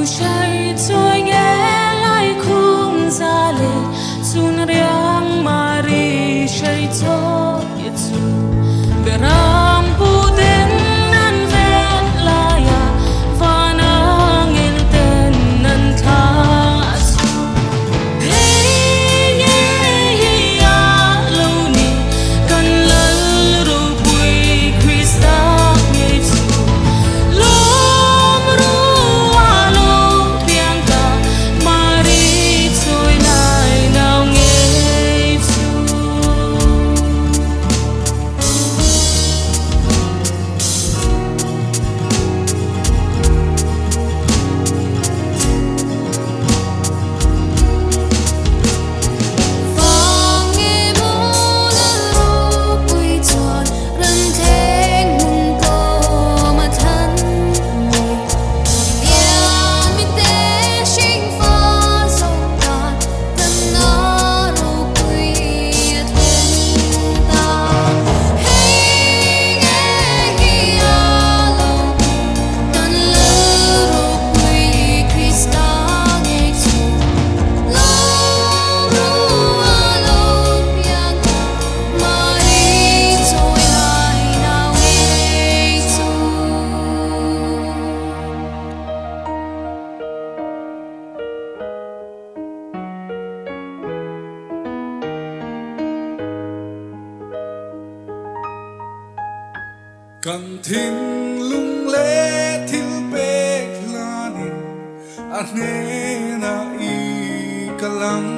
chạy trôi nghe lại khung ra lệ chun riang mari chạy cho Yesu berang puten nan vet la ya vanang el ten nan tha su hey hey ya lo ni kan lal ro pui Krista Yesu lom ru a lo piang ka mari trôi lại nào nghe chu Vang nghe bố đã ru quy tròn rân thênh mùng cô mà thân Yang mi te sinh pha sông đàn tân nó ru quy thân ta Hey nghe hi a lo tân lơ ru quy Krista nghe chu Lo ru a lo piang ma đi trôi lại nào nghe chu Kan thin lung le thil pek lanin a hne na I kalang